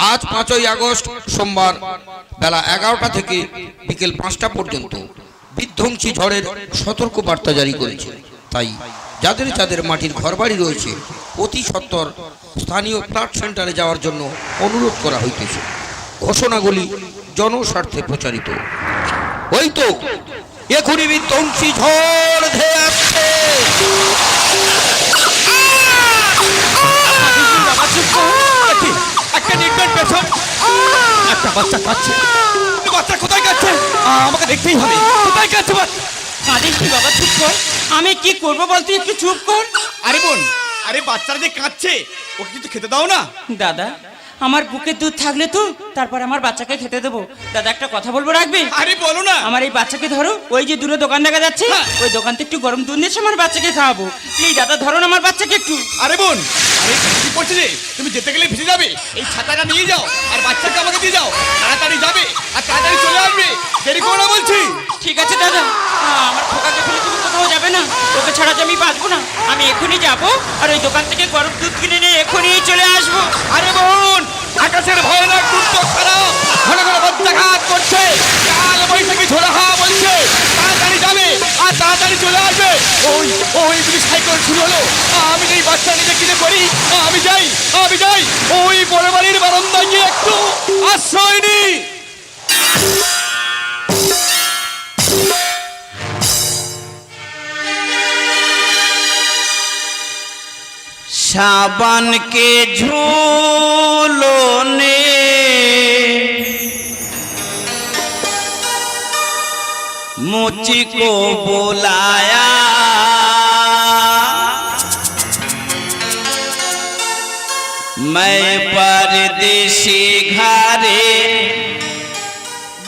আজ 5ই আগস্ট সোমবার বেলা 11টা থেকে বিকেল 5টা পর্যন্ত বিধ্বংসী ঝড়ের সতর্ক বার্তা জারি করেছে। তাই যাদের যাদের মাটির ঘরবাড়ি রয়েছে অতি সত্বর স্থানীয় ফ্ল্যাট সেন্টারে যাওয়ার জন্য অনুরোধ করা হইতেছে। ঘোষণাগুলি জনস্বার্থে প্রচারিত। ওই তো এখনই বিধ্বংসী ঝড় ধেয়ে আসছে। একটা বাচ্চা কাঁদছে। বাচ্চা কোথায় কাঁদছে? আমাকে দেখতেই হবে। কোথায় কাঁদছে? কাঁদিস কি বাবা, চুপ কর। আমি কি করবো বলতে, একটু চুপ কর। আরে বোন, আরে বাচ্চারা যে কাঁদছে ওকে কিছু খেতে দাও না। দাদা, আমার বুকের দুধ থাকলে তো তারপর আমার বাচ্চাকে খেতে দেবো। দাদা একটা কথা বলবো, রাখবে? আরে বলো না। আমার এই বাচ্চাকে ধরো, ওই যে দূরে দোকান দেখা যাচ্ছে, ওই দোকান থেকে একটু গরম দুধ নিয়ে এসে আমার বাচ্চাকে খাওয়াবো। প্লিজ দাদা, ধরো না আমার বাচ্চাকে একটু। আরে বোন, আরে কি করছে রে? তুমি যেতে গেলে ভিজে যাবে। এই ছাতাটা নিয়ে যাও আর বাচ্চাকে আমাকে দিয়ে যাও। তাড়াতাড়ি যাবে আর তাড়াতাড়ি চলে আসবে। দেরি করো না বলছি। ঠিক আছে দাদা, আমার খোকাকে ফেলে তুমি কোথাও যাবে না। ওকে ছাড়া যে আমি বাঁচবো না। আমি এখনই যাবো আর ওই দোকান থেকে গরম দুধ কিনে নিয়ে এখনই চলে আসবো। আরে বোন, আকাশের ভয়ানক দুর্যোগ খারাপ, ঘন ঘন বজ্রাঘাত করছে, কাল বৈশাখী ঝোড়ো হাওয়া বলছে। তাড়াতাড়ি যাবে আর তাড়াতাড়ি চলে আসবে। ওই ওই যদি সাইকেল শুরু হলো, আমি এই বাচ্চা নিজে কিনে করি। আমি যাই ওই বড় বাড়ির বারান্দায় গিয়ে একটু আশ্রয় নি। सावन के झूलों ने मुझको बुलाया, मैं परदेसी घरे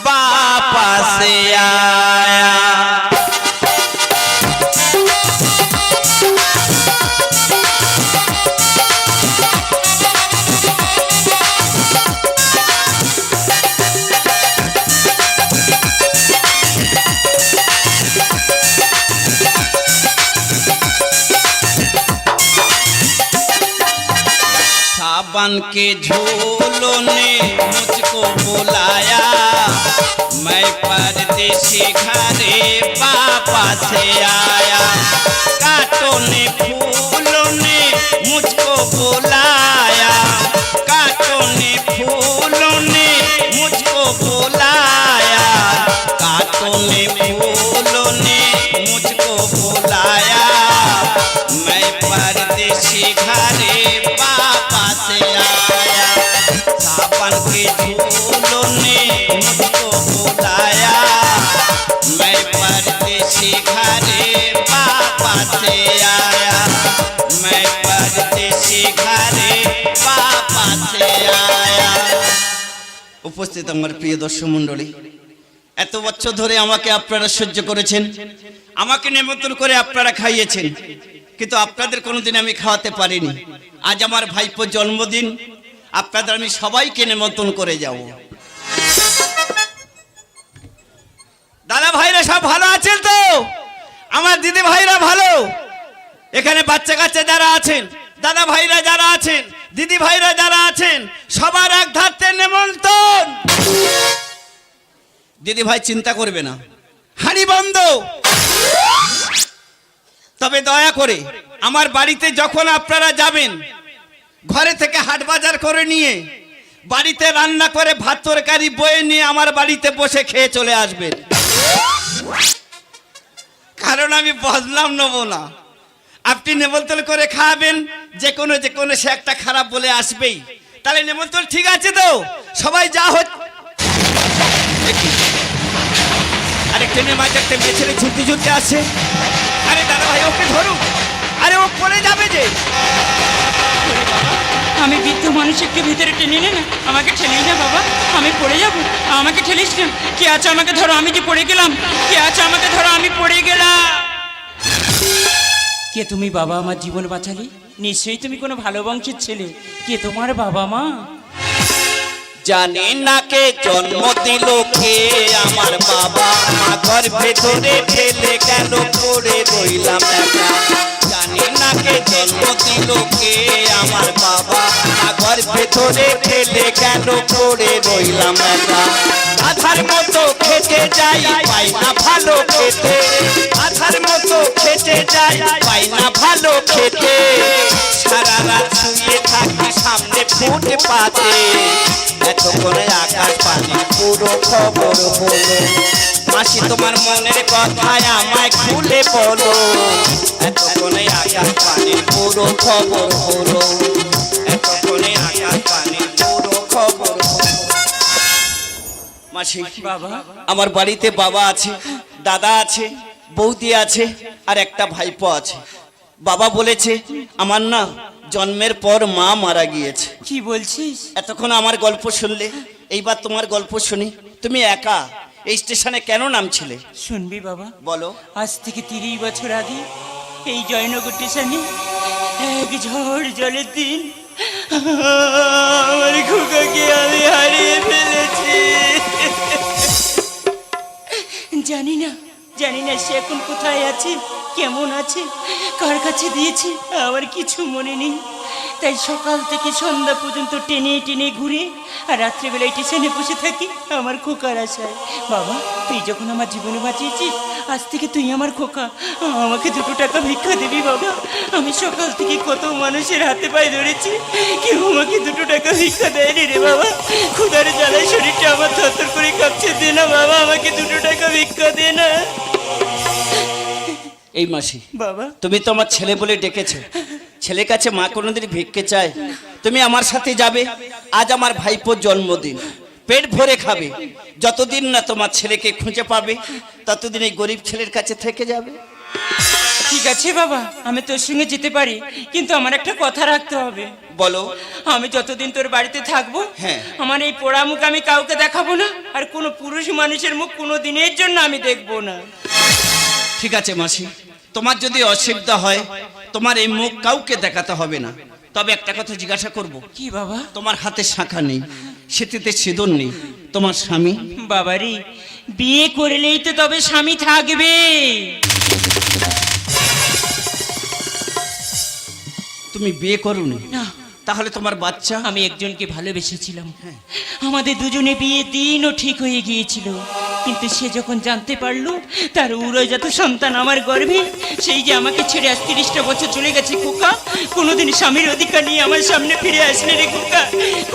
वापस आया। सावन के झूलों ने मुझको बुलाया, मैं परदेसी घरे वापस आया। कांटों ने फूलों ने मुझको बुलाया, कांटों ने फूलों ने मुझको बुलाया, कांटों ने फूलों ने मुझको बुलाया, मैं परदेसी घरे वापस आया। सावन के झूलों ने मुझको बुलाया, मैं परदेसी घरे वापस आया, मैं परदेसी घरे वापस आया। উপস্থিত আমার প্রিয় দর্শক মণ্ডলী, এত বছর ধরে আমাকে আপনারা সহ্য করেছেন, আমাকে নিমন্ত্রণ করে আপনারা খাইয়েছেন, কিন্তু আপনাদের কোনোদিন আমি খাওয়াতে পারিনি। আজ আমার ভাইপোর জন্মদিন, আপনাদের আমি সবাইকে নিমন্ত্রণ করে যাব। দাদা ভাইরা সব ভালো আছেন তো? আমার দিদি ভাইরা ভালো? এখানে বাচ্চা কাচ্চা যারা আছেন, দাদা ভাইরা যারা আছেন, দিদি ভাইরা যারা আছেন, সবার এক ধারতে নিমন্ত্রণ। দিদি ভাই চিন্তা করবে না, হাঁড়ি বন্ধ। তবে দয়া করে আমার বাড়িতে যখন আপনারা যাবেন, ঘরে থেকে হাট বাজার করে নিয়ে বাড়িতে রান্না করে ভাত তরকারি বয়ে নিয়ে আমার বাড়িতে বসে খেয়ে চলে আসবেন। কারণ আমি বদনাম নেব না। আপনি নিমন্ত্রণ করে খাওয়াবেন, যে কোনো সে একটা খারাপ বলে আসবেই। তাহলে নিমন্ত্রণ ঠিক আছে তো? সবাই যা হচ্ছে। আরে ট্রেনের মাঝে একটা মেয়ে ছেলে ঝুলতে আসছে। আরে দাদা ভাই ওকে ধরুন, আরে ও পড়ে যাবে যে। আমি বৃদ্ধ মানুষ, একটু ভিতরে টেনে নে না, আমাকে ঠেলিস না বাবা, আমি পড়ে যাবো। আমাকে ঠেলিস না। কে আছে আমাকে ধরো, আমি যে পড়ে গেলাম। কে আছে আমাকে ধরো, আমি পড়ে গেলাম। কে তুমি বাবা, আমার জীবন বাঁচালি? নিশ্চয়ই তুমি কোনো ভালো বংশের ছেলে। কে তোমার বাবা মা? জানি না কে জন্ম দিল, কে আমার বাবা মা, ঘর ভেতরে ঠেলে কেন পড়ে রইলাম একা। জানি না কে জন্ম দিল কে আমার বাবা ঘর ভেতরে ফেলে গেল পড়ে রইলাম একা আধার মতো খেতে যাই পাই না ভালো খেতে আধার মতো খেতে যাই পাই না ভালো খেতে সারা রাত শুয়ে থাকি সামনে ফুটে পাতে এতক্ষণে আকাশ পানি পুরো খবর হলো মাসি তোমার মনের কথায় আমায় খুলে বলো এতক্ষণে আকাশ পানি পুরো খবর হলো এতক্ষণে আকাশ পানি পুরো খবর হলো মাসি বাবা আমার বাড়িতে বাবা আছে দাদা আছে বৌদি আছে আর একটা ভাইপো আছে বাবা বলেছে আমার না জন্মের পর মা মারা গিয়েছে কি বলছিস? এতক্ষণ আমার গল্প শুনলে এইবার তোমার গল্প শুনি তুমি একা এই স্টেশনে কেন নামছিলে শুনবি বাবা, বলো আজ থেকে 30 বছর আগে এই জয়নগর স্টেশনে এক ঝড় জলের দিন আমার খোকাকে আমি হারিয়ে ফেলেছি। জানি না সে এখন কোথায় আছে, কেমন আছে, কার কাছে দিয়েছে আমার কিছু মনে নেই। তাই সকাল থেকে সন্ধ্যা পর্যন্ত টেনে টেনে ঘুরে আর রাত্রিবেলায় স্টেশনে বসে থাকি আমার খোকার আশায়। বাবা, তুই যখন আমার জীবনে বাঁচিয়েছিস, আজ থেকে তুই আমার খোকা, আমাকে 2 টাকা ভিক্ষা দিবি বাবা। আমি সকাল থেকে কত মানুষের হাতে পায়ে ধরেছি, কেউ আমাকে 2 টাকা ভিক্ষা দেয়নি রে বাবা। ক্ষুধার জ্বালায় শরীরটা আমার থরথর করে কাঁপছে, দে না বাবা, আমাকে 2 টাকা ভিক্ষা দে না এই মাসি বাবা। তুমি তো আমার ছেলে বলে ডেকেছো, ছেলে কাছে মা কোনোদিন ভিক্ষে চায়? তুমি আমার সাথে যাবে, আজ আমার ভাইপোর জন্মদিন, পেট ভরে খাবে, যতদিন না তোমার ছেলেকে খুঁজে পাবে ততদিন এই গরিব ছেলের কাছে থেকে যাবে। ঠিক আছে বাবা, আমি তোর সঙ্গে যেতে পারি, কিন্তু আমার একটা কথা রাখতে হবে। বলো। আমি যতদিন তোর বাড়িতে থাকবো, হ্যাঁ। আমার এই পোড়া মুখ আমি কাউকে দেখাবো না, আর কোনো পুরুষ মানুষের মুখ কোনো দিনের জন্য আমি দেখবো না। ঠিক আছে মাসি, তোমার যদি অসুবিধা হয় তোমার এই মুখ কাউকে দেখাতে হবে না, তবে একটা কথা জিজ্ঞাসা করব। কি বাবা? তোমার হাতে শাঁখা নেই, সেটিতে সিঁদুর নেই, তোমার স্বামী? বাবারে, বিয়ে করলেই তো তবে স্বামী থাকবে। তুমি বিয়ে করোনি? না। তাহলে তোমার বাচ্চা? আমি একজনকে ভালোবেসেছিলাম, আমাদের দুজনে বিয়ে দিনও ঠিক হয়ে গিয়েছিল, কিন্তু সে যখন জানতে পারলো তার উড়োজাত সন্তান আমার গর্ভে, সেই যে আমাকে ছেড়ে আজ 30টা বছর চলে গেছে খোকা, কোনোদিন স্বামীর অধিকার নিয়ে আমার সামনে ফিরে আসেনি রে খোকা,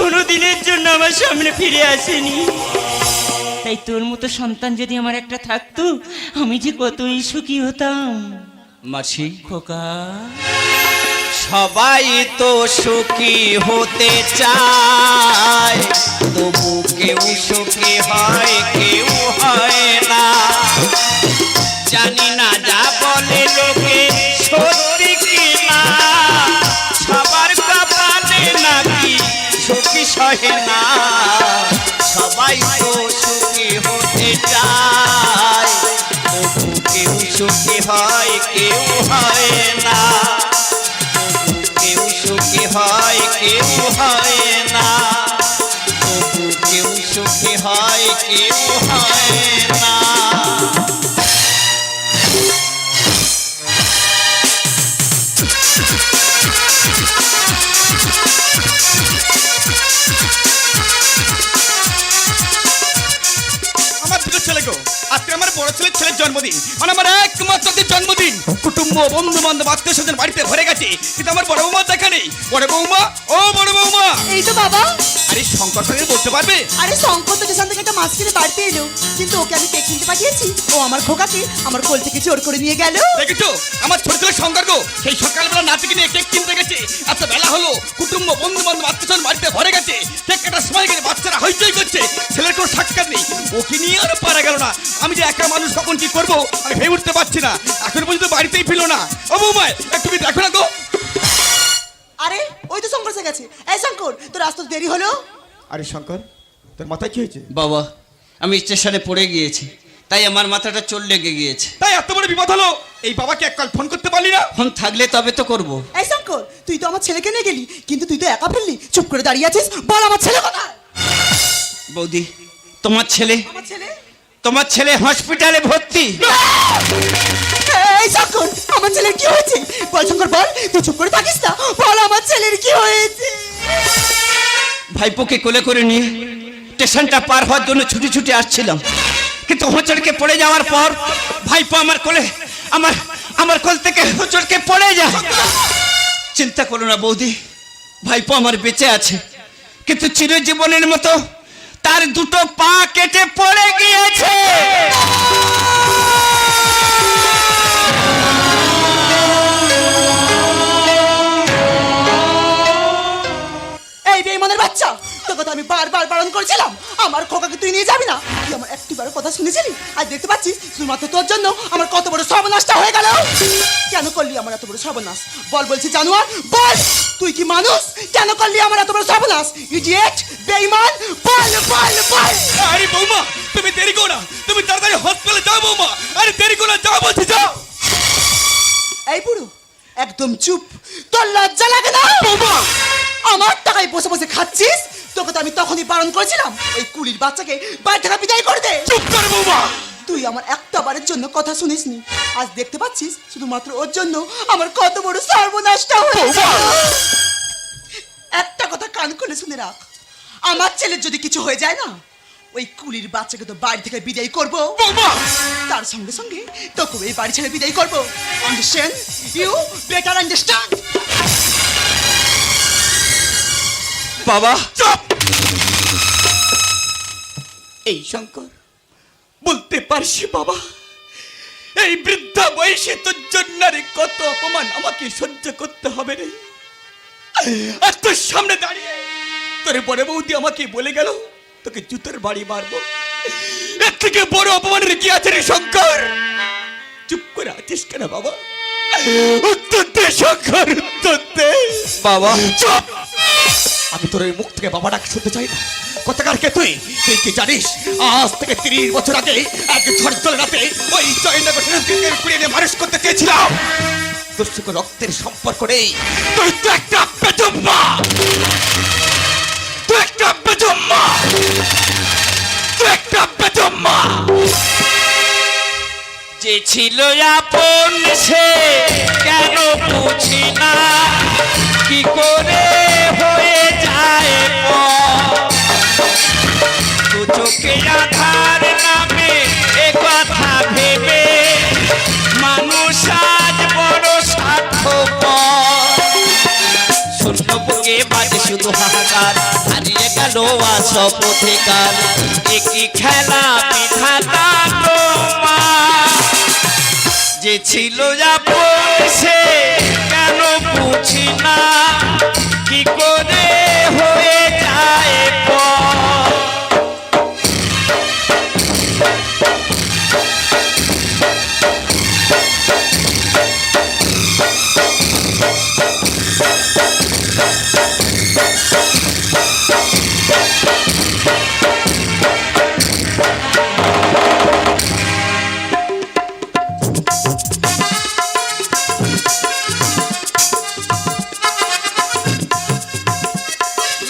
কোনো দিনের জন্য আমার সামনে ফিরে আসেনি। তাই তোর মতো সন্তান যদি আমার একটা থাকতো, আমি যে কতই সুখী হতাম। মাসি, খোকা, সবাই তো সুখী হতে চায়, তবু কেউ সুখী হয় কেউ হয় না। জানি না যা বলে লোকে সত্যি কি না, সবার কপালে নাকি সুখী সহে না। সবাই তো সুখী হতে চায়, তবু কেউ সুখী হয় কেউ হয় না। কেউ সুখী হয় কেউ হয় না, তবু কেউ সুখী হয় কেউ হয় না। আমার 2 ছেলে গো, আজকে আমার বড় ছেলের জন্মদিন, মানে আমার একমাত্র জন্মদিন। কুটুম্ব বন্ধু বান্ধব আত্মীয় স্বজন বাড়িতে ভরে গেছে, কিন্তু আমার বড় বৌমা দেখা নেই। বড় বৌমা, ও বড় বৌমা। এই তো বাবা। আরে শঙ্কর সঙ্গে বলতে পারবে? আরে শঙ্কর তো স্টেশন থেকে একটা মাছ কিনে বাড়িতে এলো, কিন্তু ওকে আমি কেক কিনতে পাঠিয়েছি, ও আমার খোকাকে আমার কোল থেকে চোর করে নিয়ে গেল। দেখেছো আমার ছোট ছেলে শঙ্কর গো, সেই সকালবেলা নাতিকে নিয়ে কেক কিনতে গেছে, এত বেলা হলো, কুটুম্ব বন্ধু বান্ধব আত্মীয় স্বজন বাড়িতে ভরে গেছে, কেক কাটার সময় গেলে বাচ্চারা হইচই করছে, ছেলের কোনো সাক্ষাৎ নেই, ওকে নিয়ে আর পারা গেল না। আমি যে একা মানুষ কখন কি করবো আমি ভেবে উঠতে পারছি না, এখন পর্যন্ত বাড়িতেই ফিরল না। ও বৌমা, একটু দেখো না গো। আরে ওই তো শঙ্কর এসে গেছে। এই শঙ্কর, তোর আসতে তো দেরি হলো। আরে শঙ্কর, তোর মাথায় কি হয়েছে? বাবা, আমি স্টেশনে পড়ে গিয়েছি, তাই আমার মাথাটা চোট লেগে গিয়েছে। তাই এত বড় বিপদ হলো, এই বাবাকে এক কল ফোন করতে পারলি না? ফোন থাকলে তবে তো করব। এই শঙ্কর, তুই তো আমার ছেলেকে নিয়ে গেলি, কিন্তু তুই তো একা ফেললি, চুপ করে দাঁড়িয়ে আছিস, বল আমার ছেলে কোথায়? বৌদি, তোমার ছেলে আমার ছেলে? তোমার ছেলে হসপিটালে ভর্তি। এই শঙ্কর, আমার ছেলের কি হয়েছে? বল শঙ্কর বল, তুই চুপ করে থাকিস না, বল আমার ছেলের কি হয়েছে? ভাইপোকে কোলে করে নিয়ে স্টেশনটা পার হওয়ার জন্য ছুটি ছুটি আসছিলাম, কিন্তু হোঁচড়কে পড়ে যাওয়ার পর ভাইপো আমার কোলে আমার কোল থেকে হোঁচড়কে পড়ে যায়। চিন্তা করো না বৌদি, ভাইপো আমার বেঁচে আছে, কিন্তু চিরজীবনের মতো তার দুটো পা কেটে পড়ে গিয়েছে। এই বেঈমানের বাচ্চা, তোকে তো আমি বারবার বারণ করেছিলাম আমার খোকাকে তুই নিয়ে যাবি না। তুই আমার একটিবারও কথা শুনেছিলি? আজ দেখতে পাচ্ছিস শুধুমাত্র তোর জন্য আমার কত বড় সর্বনাশটা হয়ে গেল। কেন করলি আমার এত বড় সর্বনাশ? বল বলছি জানোয়ার, বল তুই কি মানুষ? কেন করলি আমার এত বড় সর্বনাশ? ইডিয়েট, বেঈমান, বল বল বল। আরে বৌমা, তুমি দেরি করো না, তুমি তাড়াতাড়ি হসপিটালে যাও বৌমা। আরে দেরি করো না, যাও বলছি, যাও। এই বুড়ো একদম চুপ, তোর লজ্জা লাগে না? আমার টাকায় বসে বসে খাচ্ছিস? তোকে তো আমি তখনই বারণ করেছিলাম ওই কুলির বাচ্চাকে বাড়ি থেকে বিদায় করে দে। চুপ কর বৌমা। তুই আমার একটা বারের জন্য কথা শুনিসনি, আজ দেখতে পাচ্ছিস শুধুমাত্র ওর জন্য আমার কত বড় সর্বনাশটা হয়েছে। একটা কথা কান খুলে শুনে রাখ, আমার ছেলের যদি কিছু হয়ে যায় না, ওই কুলির বাচ্চাকে তো বাড়ি থেকে বিদায় করবো, তার সঙ্গে সঙ্গে তোকে এই বাড়ি ছেড়ে বিদায় করবো। আন্ডারস্ট্যান্ড? You better understand? বাবা চুপ। এই শঙ্কর, বলতে পারছি বাবা, এই বৃদ্ধা বয়সে তোর জন্য রে কত অপমান আমাকে সহ্য করতে হবে রে। আর তোর সামনে দাঁড়িয়ে তোর বড় বৌদি আমাকে বলে গেল তোকে জুতোর বাড়ি মারবো। এর থেকে বড় অপমানের কি আছে রে শঙ্কর? চুপ করে আছিস কেন বাবা? উত্তর দে শঙ্কর, উত্তর দে বাবা। চুপ। আমি তোর এই মুখ থেকে বাবা ডাক শুনতে চাই না। কোথাকার কে তুই? তুই কি জানিস আজ থেকে 30 বছর আগে এক ঝড় রাতে ওই জয়নগর কুড়িয়ে নিয়ে মানুষ করতে চেয়েছিলাম। তোর সঙ্গে রক্তের সম্পর্ক নেই, তুই তো একটা বেজম্মা, তুই একটা বেজম্মা, তুই একটা বেজম্মা। যে ছিল আপন সে কেন বুঝি না, কি করে হয়ে যায় দু চোখে আধার নামে এ কথা ভেবে মানুষ আজ বড় স্বার্থপর। শূন্য বুকে বাজে শুধু হাহাকার, হারিয়ে গেল আসব অধিকার, একই খেলা বিধাতা তোমার। যে ছিল আপন সে কেন বুঝি না, কি করে হয়ে যায় পর।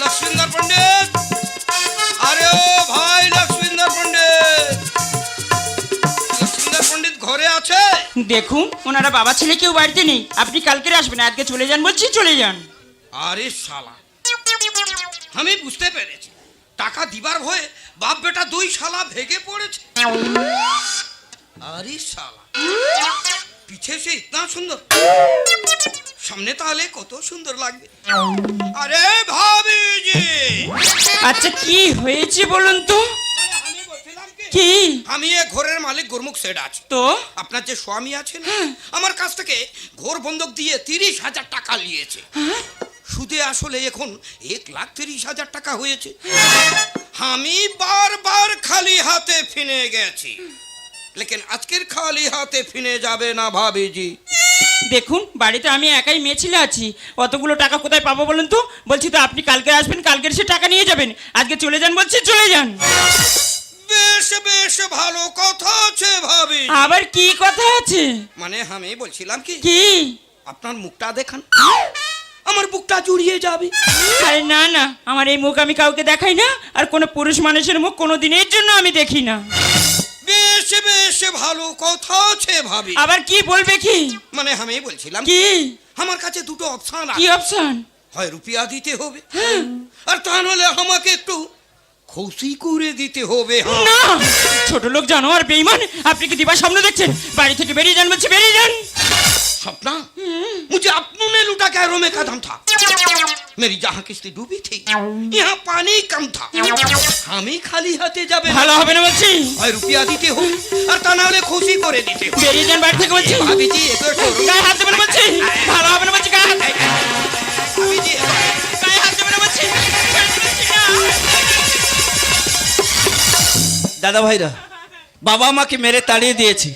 লক্ষ্মীন্দর পণ্ডিত, আরে ও ভাই লক্ষ্মীন্দর পণ্ডিত, লক্ষ্মীন্দর পণ্ডিত ঘরে আছে? দেখুন ওনারা বাবা ছেলে কেউ বাড়িতে নেই, আপনি কালকে আসবেন, আজকে চলে যান বলছি, চলে যান। আরে শালা, আমি বুঝতে পেরেছি, টাকা দিবার ভয়ে বাপ বেটা দুই শালা ভেগে পড়েছে। আরে শালা, পিছে সে ইতনা সুন্দর, সামনে তাহলে কত সুন্দর লাগবে। আরে ভাবিজি, আচ্ছা কি হয়েছে বলুন তো? আমি বলছিলাম কি, কি? আমি এ ঘরের মালিক গুরমুখ সেট আছে তো আপনার যে স্বামী আছেন আমার কাছ থেকে ঘোর বন্ধক দিয়ে 30,000 টাকা নিয়েছে। সুদে আসলে এখন 1,30,000 টাকা হয়েছে। আমি বারবার খালি হাতে ফিরে গেছি, লেকিন আজকের খালি হাতে ফিরে যাবে না ভাবিজি। দেখুন বাড়িতে আমি একাই মেয়ে ছেলে আছি, অতগুলো টাকা কোথায় পাবো বলুন তো? বলছি তো আপনি কালকে আসবেন, কালকের সে টাকা নিয়ে যাবেন, আজকে চলে যান বলছি, চলে যান। বেশ বেশ ভালো কথা আছে ভাবি। আবার কি কথা আছে? মানে আমি বলছিলাম কি, কি? আপনার মুখটা দেখান, আমার বুকটা জুড়িয়ে যাবে। আরে না না, আমার এই মুখ আমি কাউকে দেখাই না, আর কোনো পুরুষ মানুষের মুখ কোনো দিনের জন্য আমি দেখি না। বেশ বেশ বেশ ভালো কথা আছে ভাবি। আবার কি বলবে কি? মানে আমি বলছিলাম কি? আমার কাছে দুটো অপশন কি আছে। অপশন? হয় রুপিয়া দিতে হবে, আর তা নাহলে আমাকে একটু খুশি করে দিতে হবে। না, ছোট লোক জানোয়ার বেঈমান, আপনি কি দিবার সামনে দেখছেন? বাড়ি থেকে বেরিয়ে যান বলছি, বেরিয়ে যান। सपना, मुझे अपनों ने लूटा, गैरों में कदम था। मेरी जहाँ किस्ती डूबी थी, यहाँ पानी कम था। हमें खाली हाथे जाबे ভালো হবে না বলছি। और रुपया दीते हो और ता नाले खुशी करे दीते हो। বেরিয়ে যান বাড়ি থেকে বলছি। भाभी जी एक छोड़ो। গায়ে হাত দেবেন বলছি। ভালো হবে না বলছি, গায়ে হাত। भाभी जी গায়ে হাত দেবেন বলছি। দাদা ভাইরা, বাবা আমাকে মেরে তাড়িয়ে দিয়েছে।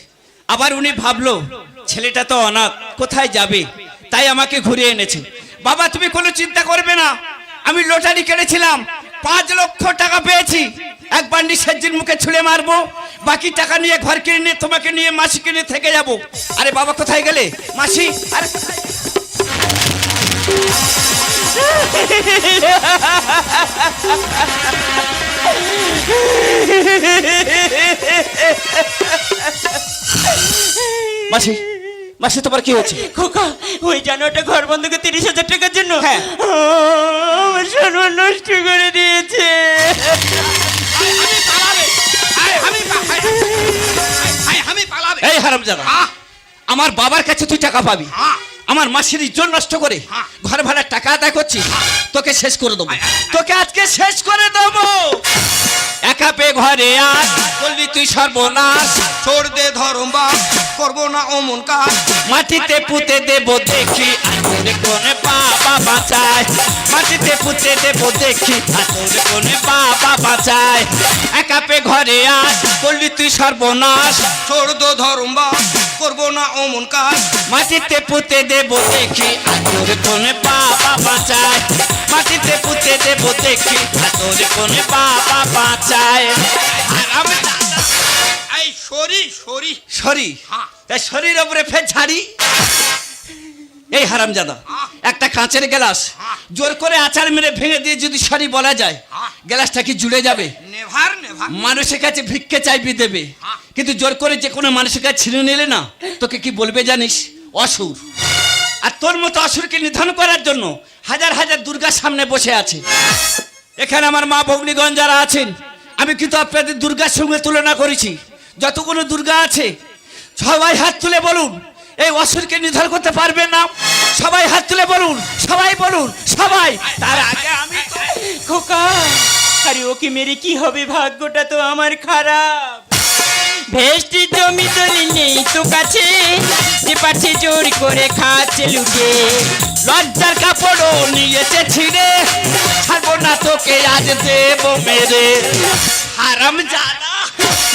আবার উনি ভাবলো ছেলেটা তো অনাথ, কোথায় যাবে, তাই আমাকে ঘুরিয়ে এনেছে। বাবা তুমি কোনো চিন্তা করবে না, আমি লটারি কেটেছিলাম, 5 লক্ষ টাকা পেয়েছি। এক বান্ডি সেজ্জির মুখে ছুঁড়ে মারবো, বাকি টাকা নিয়ে ঘর কিনে নিয়ে তোমাকে নিয়ে মাসিকে নিয়ে থেকে যাব। আরে বাবা কোথায় গেলে মাসি? আরে মাসি, মাসি তোমার কি হয়েছে? খোকা, ওই জানোয়ারটা ঘর বন্ধকে 30,000 টাকার জন্য হ্যাঁ। আমার সর্বনাশ নষ্ট করে দিয়েছে। এই হারামজাদা, আমার বাবার কাছে তুই টাকা পাবি, আমার মাসির ইজ্জত নষ্ট করে ঘর ভাড়ার টাকা আদায় করছিস, তোকে শেষ করে দেবো, তোকে আজকে শেষ করে দেবো। একা পে ঘরে আস, বলবি তুই সর্বনাশ, छोड़ दे धर्मबा, करबो ना ओमन काज। মাটিতে পুঁতে দেবো দেখি আতরে কোনে বাবা বাঁচায়, মাটিতে পুঁতে দেবো দেখি আতরে কোনে বাবা বাঁচায়। একা পে ঘরে আস, বলবি তুই সর্বনাশ, छोड़ दो धर्मबा, करबो ना ओमन काज। মাটিতে পুঁতে দেবো দেখি আতরে কোনে বাবা বাঁচায়, মাটিতে পুঁতে দেবো দেখি আতরে কোনে বাবা বাঁচায়। আর আমি এই সরি সরি সরি, তাই শরীর ওপরে ফের ঝাড়ি। এই হারামজাদা, একটা কাঁচের গ্লাস জোর করে আচার মেরে ভেঙে দিয়ে যদি সরি বলা যায়, গ্লাসটা কি জুড়ে যাবে? Never never. মানুষের কাছে ভিক্ষে চাইবি দেবে, কিন্তু জোর করে যে কোনো মানুষের কাছে ছিনে নিলে না, তোকে কি বলবে জানিস? অসুর। আর তোর মতো অসুরকে নিধন করার জন্য হাজার হাজার দুর্গার সামনে বসে আছে। এখানে আমার মা ভগ্নীগণ যারা আছেন, আমি কিন্তু আপনাদের দুর্গার সঙ্গে তুলনা করেছি। যতগুলো দুর্গা আছে সবাই হাত তুলে বলুন, এই অসুরকে নিধন করতে পারবে না? সবাই হাত তুলে বলুন, সবাই বলুন, সবাই। তার আগে আমি খোকা, আরে ওকে মেরে কি হবে? ভাগ্যটা তো আমার খারাপ। ভেস্টি জমি দলি নেই তো কাছে, যে পাচ্ছে জোর করে খাচ্ছে লুটে। লজ্জার কাপড়ও নিয়েছে ছিঁড়ে, ছাড়বো না তোকে আজ দেব মেরে। হারামজাদা,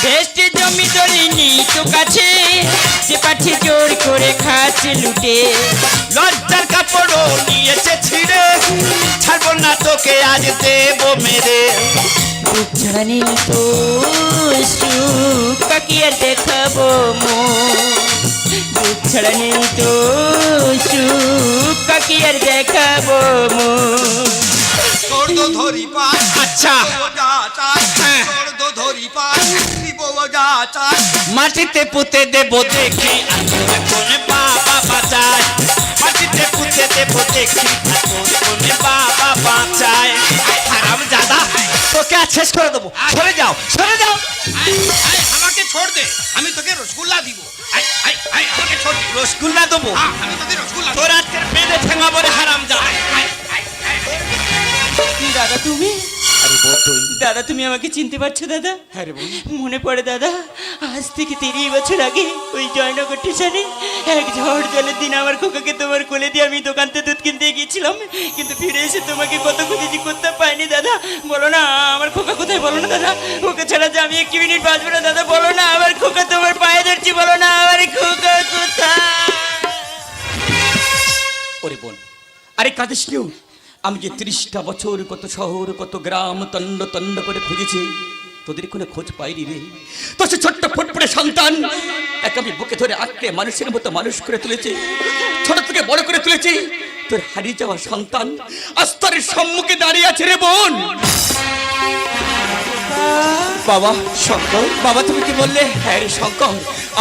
ভেস্টি জমি দলি নেই তো কাছে, যে পাচ্ছে জোর করে খাচ্ছে লুটে। লজ্জার কাপড়ও নিয়েছে ছিঁড়ে, ছাড়বো না তোকে আজ দেব মেরে। দুঃখ ছাড়া নেই তো সুখ, কাকি আর দেখাবো মন। দুঃখ ছাড়া নেই তো সুখ, কাকি আর দেখাবো মন। छोड़ दो धोरी पास। আচ্ছা, जा चाच, छोड़ दो धोरी पास। दीबो जा चाच। মাটিতে পুঁতে দেব দেখি আতরে কোনে বাবা বাঁচায়, মাটিতে পুঁতে দেব দেখি আতরে কোনে বাবা বাঁচায়। হারামজাদা, তোকে আজ শেষ করে দেবো। সরে যাও, সরে যাও। আমাকে छोड़ दे, আমি তোকে রসগোল্লা দিব। আমাকে छोड़ दे। রসগোল্লা দেবো? আমি তোকে রসগোল্লা তোর আজকের বেঁধে ঠেঙাবো রে হারামজাদা। দাদা তুমি, দাদা তুমি আমাকে চিনতে পারছো দাদা? মনে পড়ে দাদা, আজ থেকে 30 বছর আগে ওই জয়নগর স্টেশনে এক ঝড় জলের দিন আমার খোকাকে তোমার কোলে দিয়ে আমি দোকানতে দুধ কিনতে গিয়েছিলাম, কিন্তু ফিরে এসে তোমাকে কত খুঁজেছি, করতে পাইনি দাদা। বলো না আমার খোকা কোথায়? বলো না দাদা, ওকে ছাড়া যে আমি 1 মিনিট বাঁচবো না দাদা। বলো না আমার খোকা, তোমার পায়ে ধরছি, বলো না আমার খোকা কোথায়? ওরে বোন, আরে কাঁদিস কেউ। আমি যে 30টা বছর কত শহর কত গ্রাম তন্ন তন্ন করে খুঁজেছি, তোদের কোনো খোঁজ পাইনি রে। তো সে ছোট্ট ফুটফুটে সন্তান এক আমি বুকে ধরে আঁকড়ে মানুষের মতো মানুষ করে তুলেছি, ছোট থেকে বড় করে তুলেছি। তোর হারিয়ে যাওয়া সন্তান আজ তোর সম্মুখে দাঁড়িয়ে আছে রে বোন। বাবা শঙ্কর, বাবা তুমি কি বললে? হ্যাঁ রে শঙ্কর,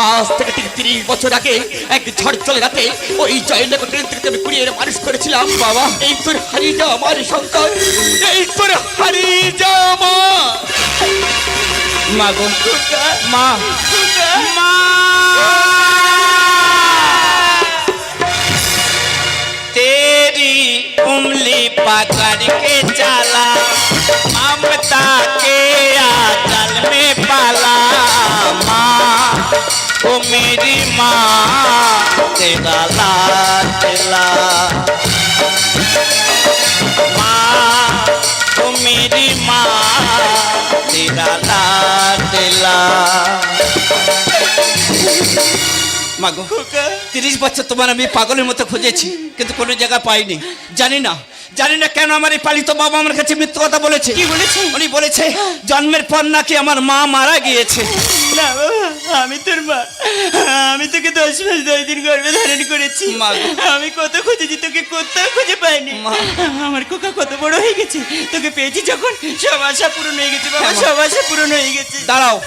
আজ থেকে ঠিক 30 বছর আগে এক ঝড় চলে রাতে ওই জয়নগর ট্রেন থেকে আমি কুড়িয়ে এনে মানুষ করেছিলাম বাবা। এই তোর হারিয়ে যাওয়া আমার শঙ্কর, এই তোর হারিয়ে যাওয়া মা। মা গো, মা, মা। तेरी उंगली पकड़ के चला, ममता के आंचल में पाला। माँ ओ मेरी माँ, तेरा लाडला। माँ ओ मेरी माँ, तेरा लाडला। মাগো 30 বছর তোমার আমি পাগলের মতো খুঁজেছি, কিন্তু কোনো জায়গা পাইনি। জানি না কেন আমার এই পালিত বাবা আমার কাছে মিথ্যে কথা বলেছে। কি বলেছে? উনি বলেছে জন্মের পর নাকি আমার মা মারা গিয়েছে। না বাবা, আমি তোর মা। আমি তোকে 10 মাস 10 দিন গর্ভে ধারণ করেছি। মা গো। আমি কত খুঁজেছি, তোকে কোথাও খুঁজে পাইনি। আমার খোকা কত বড় হয়ে গেছে, তোকে পেয়েছি যখন সব আশা পূরণ হয়ে গেছে বাবা, সব আশা পূরণ হয়ে গেছে। দাঁড়াও,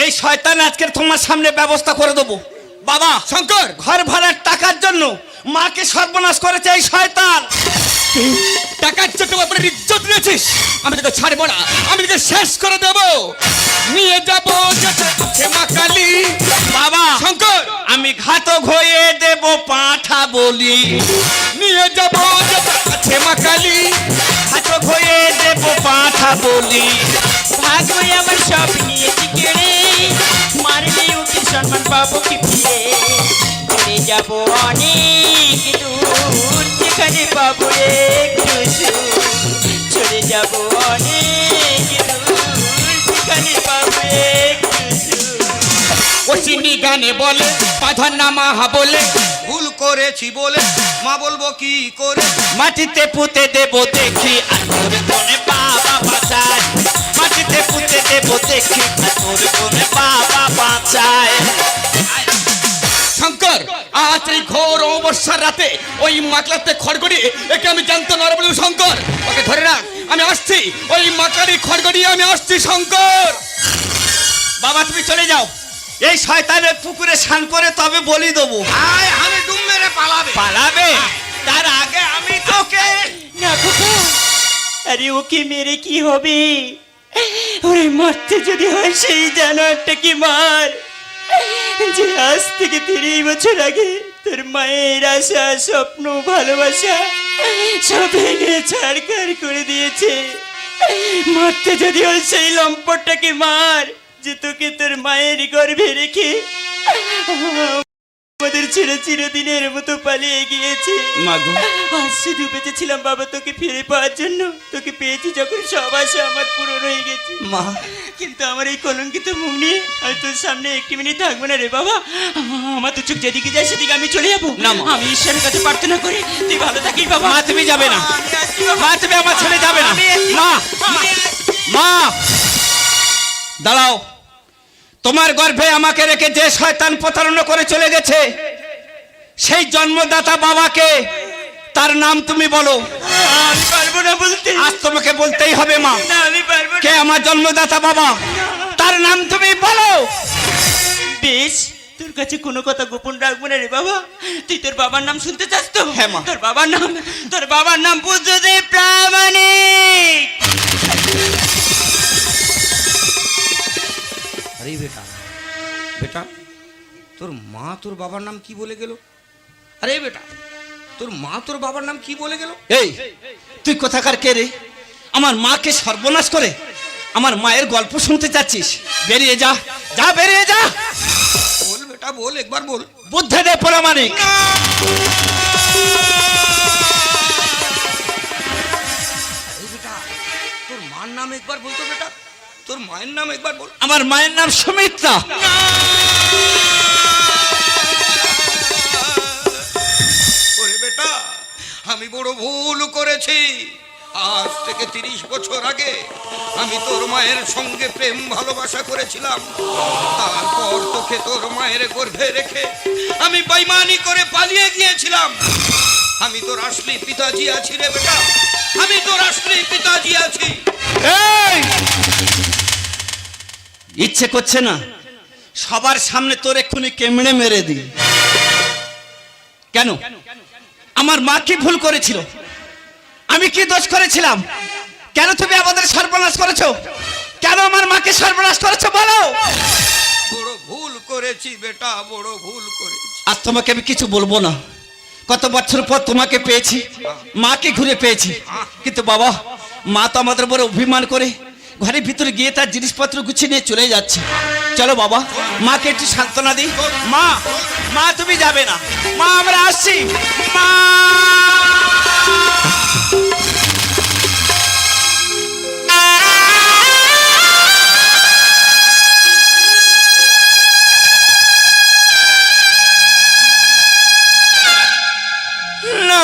এই শয়তান আজকের তোমার সামনে ব্যবস্থা করে দেবো। বাবা শঙ্কর, ঘর ভাড়ার টাকার জন্য মাকে সর্বনাশ করেছে এই শয়তান। টাকার জন্য আপনার ইজ্জত নিয়েছিস, আমি তোকে ছাড়বো না, আমি তোকে শেষ করে দেব। নিয়ে যাবো মা কালী। বাবা শঙ্কর, আমি ঘাতক হয়ে দেব পাঁঠা বলি। নিয়ে যাবো মা কালী। ঘাতক হয়ে দেব পাঁঠা বলি। ভাগ্যই আমার সব নিয়েছি কেড়ে, মারলে ওকে সম্মান পাবো কি ফিরে। চলে যাবো অনেক দূর, যেখানে পাবো একটু সুখ। চলে যাবো অনেক দূর, যেখানে পাবো একটু সুখ। ওসিনি গানে বলে বাধার নামা বলে, ভুল করেছি বলে মা বলবো কি করে। মাটিতে পুঁতে দেব দেখি আর তোর কোনে বাবা বাঁচায়। মাটিতে পুঁতে দেব দেখি আর তোর কোনে বাবা বাঁচায়। শঙ্কর, আজ এই ঘোর অবসর রাতে ওই মাকলাতে খড়গড়ি একে আমি জানতো না বলবো। শঙ্কর, ওকে ধরে রাখ, আমি আসছি। ওই মাকলারি খড়গড়ি আমি আসছি শঙ্কর। বাবা তুমি চলে যাও, এই শয়তানের পুকুরে স্নান করে তবে বলি দেবো। আমি ডুব মেরে পালাবে। পালাবে? তার আগে আমি তোকে। না খোকা, আরে ওকে মেরে কি হবে? ওরে মারতে যদি হয় সেই জানোয়ারটাকে মার, যে আজ থেকে 30 বছর আগে তোর মায়ের আশা, স্বপ্ন, ভালোবাসা সব ভেঙে ছাড়খাড় করে দিয়েছে। মারতে যদি হয় সেই লম্পটটাকে মার, যে তোকে তোর মায়ের গর্ভে রেখে আমাদের ছেড়ে চিরদিনের মতো পালিয়ে গিয়েছে। মাগো, আজ শুধু বেঁচেছিলাম বাবা তোকে ফিরে পাওয়ার জন্য। তোকে পেয়েছি যখন সব আশা আমার পূরণ হয়ে গেছে। মা, কিন্তু আমার এই কলঙ্কিত মুখ নিয়ে আমি তোর সামনে একটি মিনিট থাকবো না রে বাবা। আমার তো চোখ যেদিকে যায় সেদিকে আমি চলে যাবো। না মা। আমি ঈশ্বরের কাছে প্রার্থনা করি তুই ভালো থাকিস বাবা। মা তুমি যাবে না। আমি আসছি বাবা। মা তুমি আমার ছেড়ে যাবে না। আমি আসছি। মা, আমি আসছি। মা দাঁড়াও। তোমার গর্ভে আমাকে রেখে যে শয়তান প্রতারণা করে চলে গেছে, সেই জন্মদাতা বাবাকে, তার নাম তুমি বলো। আমি পারবো না বলতে। আজ তোমাকে বলতেই হবে মা। না আমি পারবো কে না। আমার জন্মদাতা বাবা, তার নাম তুমি বলো। বেশ, তোর কাছে কোনো কথা গোপন রাখবো না রে বাবা। তুই তোর বাবার নাম শুনতে চাস তো? হ্যাঁ মা। তোর বাবার নাম বুদ্ধদেব প্রামাণিক। আরে বেটা, বেটা তোর মা তোর বাবার নাম কি বলে গেল? আরে বেটা, তোর মা তোর বাবার নাম কি বলে গেল? এই তুই কোথাকার কে রে? আমার মাকে সর্বনাশ করে আমার মায়ের গল্প শুনতে চাচ্ছিস? বেরিয়ে যা, যা বেরিয়ে যা। বল বেটা বল, একবার বল। বুদ্ধদেব প্রামাণিক। আরে বেটা, তোর মার নাম একবার বলতো বেটা, তোর মায়ের নাম একবার বল। আমার মায়ের নাম সুমিত্রা। ওরে বেটা, আমি বড় ভুল করেছি। আজ থেকে 30 বছর আগে আমি তোর মায়ের সঙ্গে প্রেম ভালোবাসা করেছিলাম। তারপর তোকে তোর মায়ের গর্ভে রেখে আমি বেঈমানি করে পালিয়ে গিয়েছিলাম। আমি তোর আসলি পিতাজি আছি রে বেটা, আমি তোর আসলি পিতাজি আছি। এই ইচ্ছে করছে না সবার সামনে তোর এক্ষুনি কেমড়ে মেরে দি। কেন? আমার মা কি ভুল করেছিল? আমি কি দোষ করেছিলাম? কেন তুমি আমাদের সর্বনাশ করেছো? কেন আমার মাকে সর্বনাশ করেছো বলো? বড় ভুল করেছি বেটা, বড় ভুল করেছি। আজ তোমাকে আমি কিছু বলবো না। কত বছর পর তোমাকে পেয়েছি, মাকে ঘুরে পেয়েছি, কিন্তু বাবা মা তো আমাদের বড় অভিমান করে ঘরের ভিতরে গিয়ে তার জিনিসপত্র গুছিয়ে নিয়ে চলে যাচ্ছে। চলো বাবা মাকে একটু সান্ত্বনা দিই। মা, মা তুমি যাবে না, মা আমরা আসছি। মা না,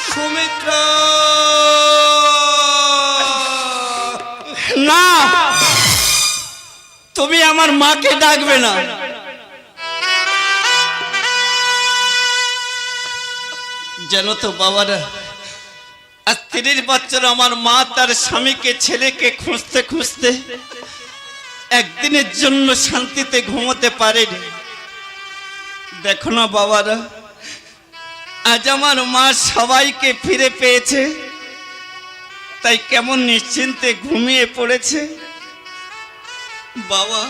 সুমিত্রা, না তুমি আমার মাকে ডাকবে না। জানো তো বাবারা, আজ 30 বছর আমার মা তার স্বামীকে ছেলেকে খুঁজতে খুঁজতে একদিনের জন্য শান্তিতে ঘুমোতে পারেনি। দেখো না বাবারা, আজ আমার মা সবাইকে ফিরে পেয়েছে, তাই কেমন নিশ্চিন্তে ঘুমিয়ে পড়েছে। বাবা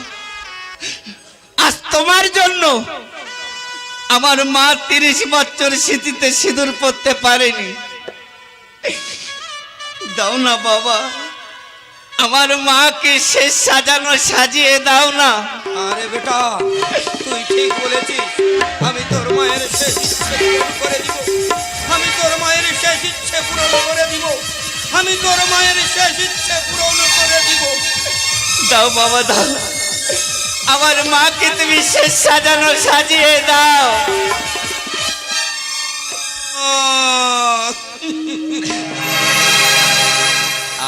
আজ তোমার জন্য আমার মা 30 বছর স্মৃতিতে সিঁদুর পড়তে পারেনি। দাও না বাবা, আমার মাকে শেষ সাজানো সাজিয়ে দাও না। আরে বেটা তুই ঠিক বলেছিস, আমি তোর মায়ের শেষ ইচ্ছে পূরণ করে দিব, আমি তোর মায়ের শেষ ইচ্ছে পূরণ করে দিব, আমি তোর মায়ের শেষ ইচ্ছে পূরণ করে দিব। দাও বাবা দাও, আমার মাকে তুমি শেষ সাজানো সাজিয়ে দাও।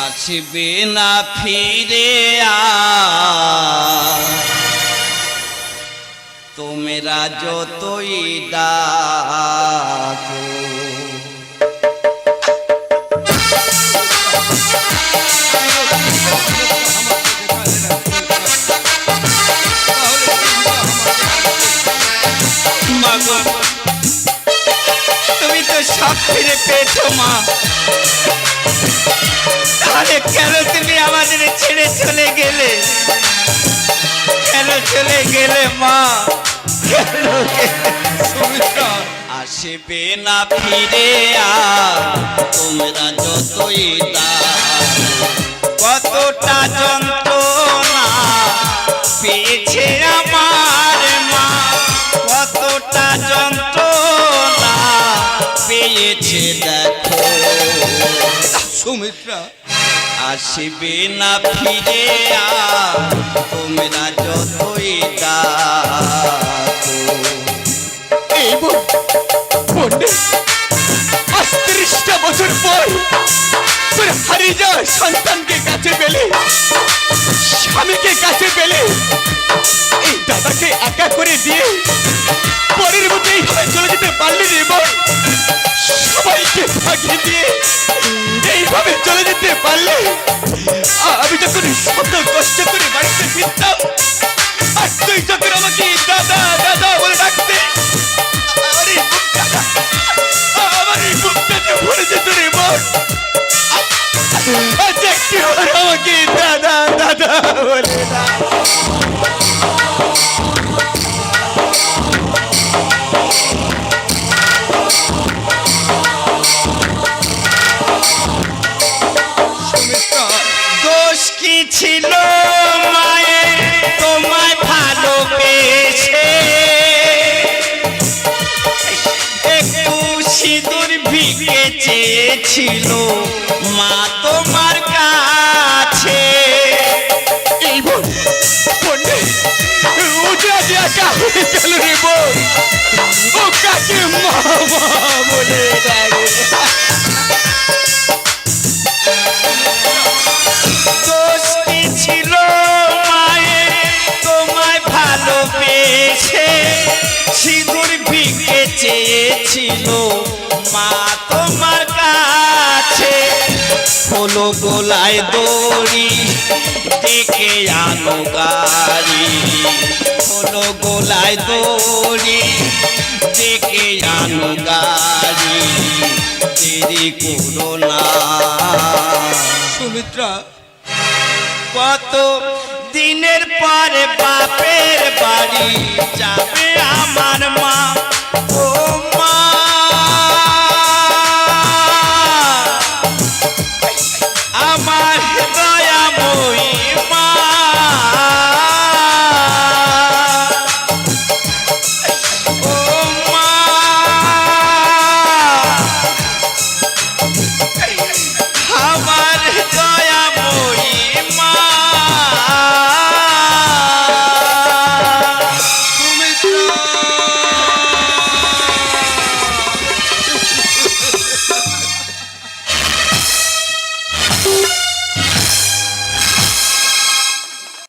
আসবে না ফিরে তোমরা যতই ডাকো। তুমি তো সব ফিরে পেয়েছো মা, তাহলে কেন তুমি আমাদের ছেড়ে চলে গেলে? কেন চলে গেলে মা? আসবে না ফিরে তোমরা যতই কতটা যন্ত্রণা পেয়েছে আমার মা, কতটা যন্ত্রণা পেয়েছে দেখো। সুমিত্রা আসবে না ফিরে তোমরা যতই ডাকো। এই পণ্ডিত, আজ 30টা বছর পর তোর হারিয়ে যাওয়া সন্তানকে কাছে পেলে, স্বামীকে কাছে পেলে, এই দাদাকে একা করে দিয়ে পরের মতো এইভাবে চলে যেতে পারলি রে বোন? সবাইকে ভাগিয়ে দিয়ে এইভাবে চলে যেতে পারলে? আমি যখন শত কষ্ট করে বাড়িতে ফিরতাম আর তুই যখন আমাকে দাদা দাদা বলে ডাকতে, আমার এই বুকটা যে ভরে যেত রে বোন। আজ একটিবার আমাকে দাদা দাদা বলে ডাক। দোষ কি ছিল মায়ের তোমায় ভালোবেসে? একটু সিঁদুর ভিগে চেয়েছিল মা তোমার কাছে। এই বোন পণ্ডিত, ও যে আজ একা হয়ে গেল রে বোন, ও কাকে মা মা বলে ডাকে? দোষ কি ছিল মায়ের তোমায় ভালোবেসে? সিঁদুর ভিগে চেয়েছিল মা তোমার কাছে। হলো গোলায় দড়ি ডেকে আনো গাড়ি হলো গোলায় দড়ি ডেকে আনো গাড়ি দেরি করো না সুমিত্রা, কত দিনের পরে বাপের বাড়ি যাবে আমার মা